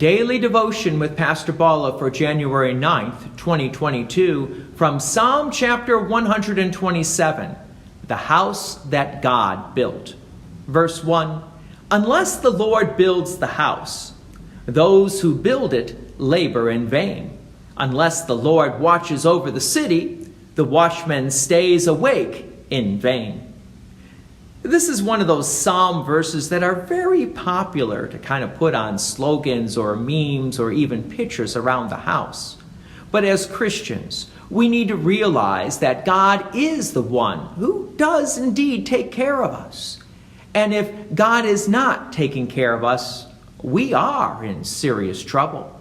Daily Devotion with Pastor Balla for January 9th, 2022, from Psalm chapter 127, The House That God Built. Verse 1, Unless the Lord builds the house, those who build it labor in vain. Unless the Lord watches over the city, the watchman stays awake in vain. This is one of those psalm verses that are very popular to kind of put on slogans or memes or even pictures around the house. But as Christians, we need to realize that God is the one who does indeed take care of us. And if God is not taking care of us, we are in serious trouble.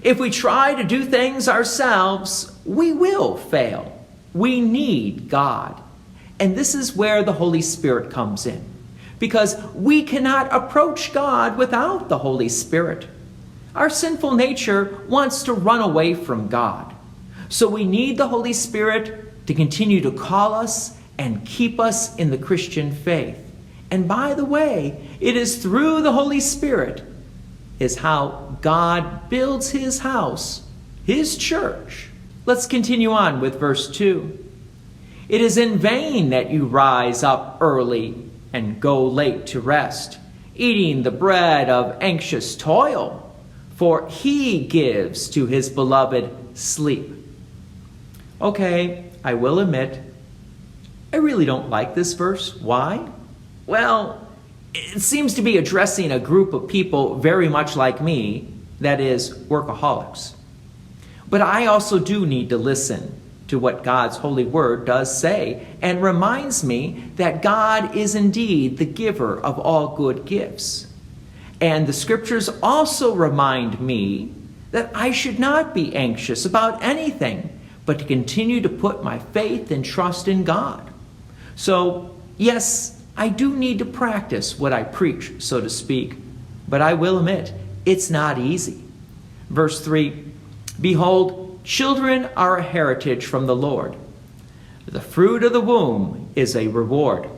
If we try to do things ourselves, we will fail. We need God. And this is where the Holy Spirit comes in, because we cannot approach God without the Holy Spirit. Our sinful nature wants to run away from God. So we need the Holy Spirit to continue to call us and keep us in the Christian faith. And by the way, it is through the Holy Spirit is how God builds his house, his church. Let's continue on with verse 2. It is in vain that you rise up early and go late to rest, eating the bread of anxious toil, for he gives to his beloved sleep. Okay, I will admit, I really don't like this verse. Why? Well, it seems to be addressing a group of people very much like me, that is, workaholics. But I also do need to listen to what God's holy word does say, and reminds me that God is indeed the giver of all good gifts. And the scriptures also remind me that I should not be anxious about anything, but to continue to put my faith and trust in God. So, yes, I do need to practice what I preach, so to speak, but I will admit, it's not easy. Verse 3, Behold, children are a heritage from the Lord. The fruit of the womb is a reward.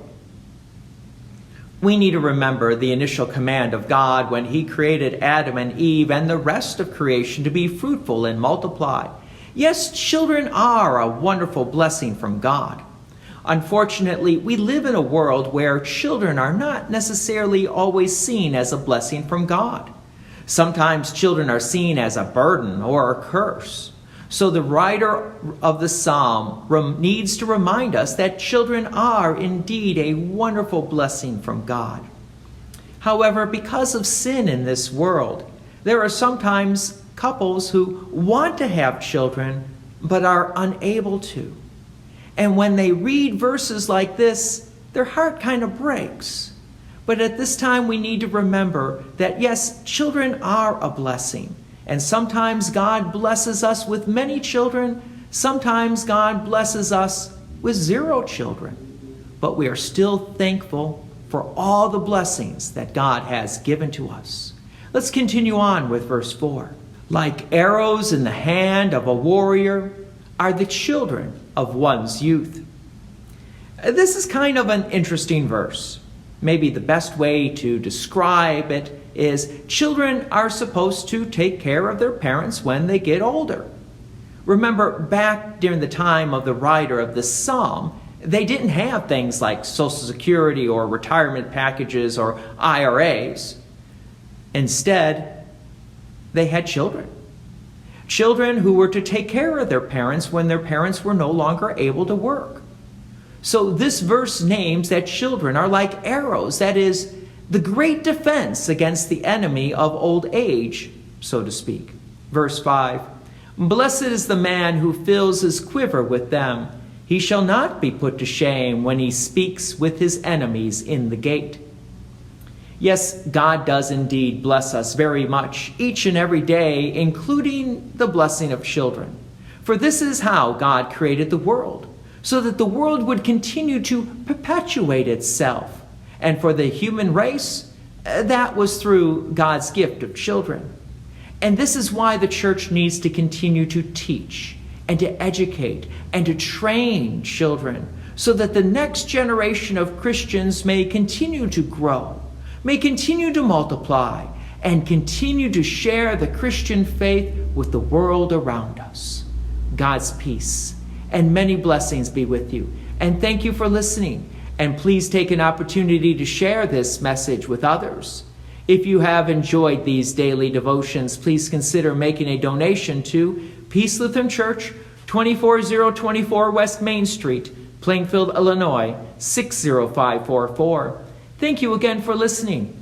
We need to remember the initial command of God when he created Adam and Eve and the rest of creation to be fruitful and multiply. Yes, children are a wonderful blessing from God. Unfortunately, we live in a world where children are not necessarily always seen as a blessing from God. Sometimes children are seen as a burden or a curse. So the writer of the psalm needs to remind us that children are indeed a wonderful blessing from God. However, because of sin in this world, there are sometimes couples who want to have children but are unable to. And when they read verses like this, their heart kind of breaks. But at this time, we need to remember that, yes, children are a blessing. And sometimes God blesses us with many children. Sometimes God blesses us with 0 children. But we are still thankful for all the blessings that God has given to us. Let's continue on with verse 4. Like arrows in the hand of a warrior are the children of one's youth. This is kind of an interesting verse. Maybe the best way to describe it is children are supposed to take care of their parents when they get older. Remember, back during the time of the writer of this psalm, they didn't have things like Social Security or retirement packages or IRAs. Instead, they had children. Children who were to take care of their parents when their parents were no longer able to work. So this verse names that children are like arrows, that is, the great defense against the enemy of old age, so to speak. Verse 5, Blessed is the man who fills his quiver with them. He shall not be put to shame when he speaks with his enemies in the gate. Yes, God does indeed bless us very much, each and every day, including the blessing of children. For this is how God created the world, so that the world would continue to perpetuate itself. And for the human race, that was through God's gift of children. And this is why the church needs to continue to teach and to educate and to train children so that the next generation of Christians may continue to grow, may continue to multiply, and continue to share the Christian faith with the world around us. God's peace and many blessings be with you. And thank you for listening. And please take an opportunity to share this message with others. If you have enjoyed these daily devotions, please consider making a donation to Peace Lutheran Church, 24024 West Main Street, Plainfield, Illinois, 60544. Thank you again for listening.